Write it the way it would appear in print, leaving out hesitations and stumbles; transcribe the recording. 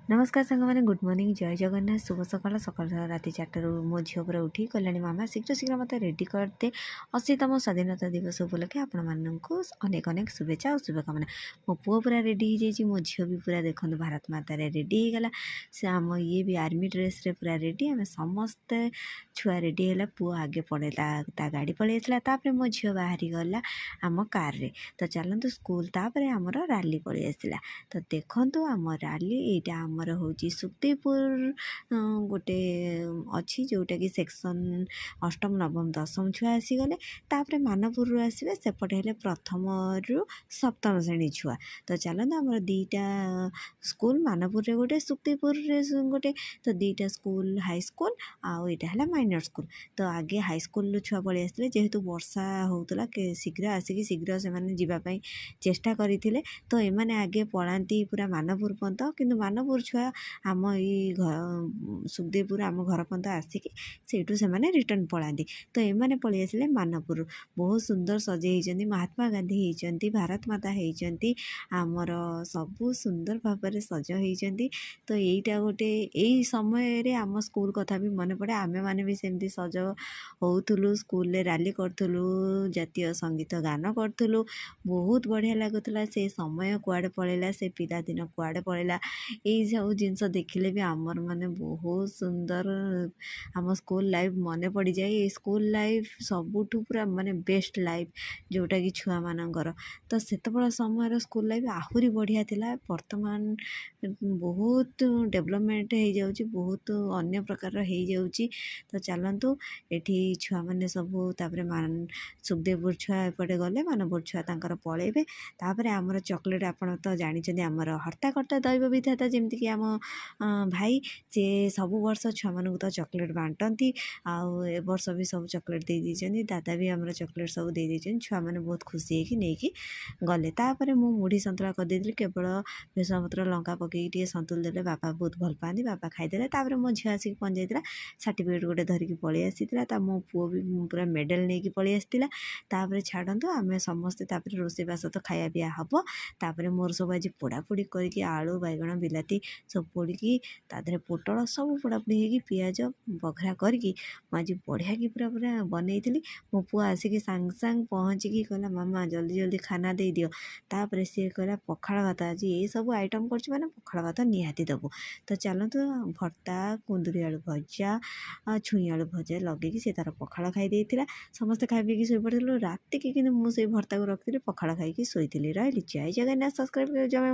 नमस्कार सांग मैंने गुड मॉर्निंग जय जगन्नाथ शुभ सकाल सकाल राति 4 मो झील पूरा उठी कल्याणी मामा शीघ्र शीघ्र मत रेडी करते 80तम स्वाधीनता दिवस उपलक्षे आपण मानक अनेक अनेक शुभेच्छा और शुभकामना। मो पुओ पूरा रेडी हो जाइए मो झील भी पूरा देखो भारत माता रेडी होगला से आम ये भी आर्मी ड्रेस रे पूरा रेडी आम समस्ते छुआ रेडी है पुओ आगे पड़ेला गाड़ी पलि आसला मो झील बाहरी गला आम कार रे तो चलतु स्कूल तापर आमर राली पलि आसला तो देखु आम राली यहाँ आमर हूँ सुक्तिपुर गोटे अच्छी जोटा कि सेक्शन अष्टम नवम दशम छुआ आसीगले तापर मानपुर आसवे सेपटे हेले प्रथम रु सप्तम श्रेणी छुआ तो चलते आमर दीटा स्कूल मानपुर गोटे सुक्तिपुर गोटे तो दीटा स्कूल हाई स्कूल आउ यहाँ है माइनर स्कूल तो आगे हाई स्कूल छुआ पलि आसते जेहेतु वर्षा होता शीघ्र आसिक शीघ्र से जावाई चेष्टा करते तो एमाने आगे पलांती पूरा मानपुर पर्यंत किंतु मानपुर छुआ आम सुखदेवपुर आम घर पर्यंत आसिक सेठू से रिटर्न पलांती तो एमाने पलि आसिले मानपुर बहुत सुंदर सजे महात्मा गांधी होती भारत माता होती आमर सबू सुंदर भाव सज होती तो यहीटा गोटे यही समय रे आम स्कूल कथा भी मन पड़े आमे माने भी सेमती सज होतुलु स्कूल रे रैली करथुलु जातीय संगीत गान करथुलु बहुत बढ़िया लगुला से समय कुआड़े पड़ेला से पिला दिन कुआड़े पड़ेला यही सब जिनस देखिले भी आमर माने बहुत सुंदर आम स्कूल लाइफ मन पड़ जाए स्कूल लाइफ सबुठू पूरा माने बेस्ट लाइफ जोटा कि छुआ मानकर तो सेतबेला समय स्कूल लाइफ आहुरी बढ़िया थिला वर्तमान बहुत डेवलपमेंट हो जाउची बहुत अन्य प्रकार हो जाउची तो चलतु एठी छुआ माने सबू तापरे मान सुखदेवपुर छुआ एपटे गले मानपुर छुआ तांकर पळेबे तापरे आमर चॉकलेट आपण तो जानिछन्ती आमर हर्ताकर्ता दैव विधाता जेमती कि आम भाई से सबु वर्ष छुआ मानकु तो चॉकलेट बांटती आउ ए वर्ष भी सब चॉकलेट दे दीचन्ती दादा भी आमर चॉकलेट सब दे दीचन्ती छुआ माने बहुत खुशी है कि नेकी गले तापरे मु मुढ़ी संतुला कर देली केवल भेसुआ पत्र लंका पकई टे संतुल देले बापा बहुत भल पाती बापा खाईदेले तापरे मो झियो आसिक पहुँच जाइतिला सर्टिफिकेट गोटे धरिकी पलि आसीतिला ता मो पुओ भी पूरा मेडल नेकी पलि आसीतिला तापरे छाड़ंतु आमे समस्ते तापरे रोषेबास तो खाया पिया हब तापरे मोर सब आज पोड़ापोड़ी करके आलू बैगण बिलाती सब पोड़िकी तादरे पोटल सब पोड़ापोड़ी होगी पियाज बघरा करके आज बढ़िया कि पूरा पूरा बनई मो पुआ आसिक सांग सांग पहुँचिकी कहला मामा जल्दी जल्दी खाना दे दियो तापरे सी कहला पखाड़ भात आज ये सब आइटम कर माने पखाड़ भात निहाती देबू तो चलतु भर्ता कुंदुरी आलू भजा छुई आलू भजा लगे सी तार पखाड़ खाई देइतिला समस्ते खाई पीकी शोई पड़थिलु राति कि किंतु मु से भर्ता को रखिली पखाड़ खाई शोई रही जय जगन्नाथ सब्सक्राइब जमा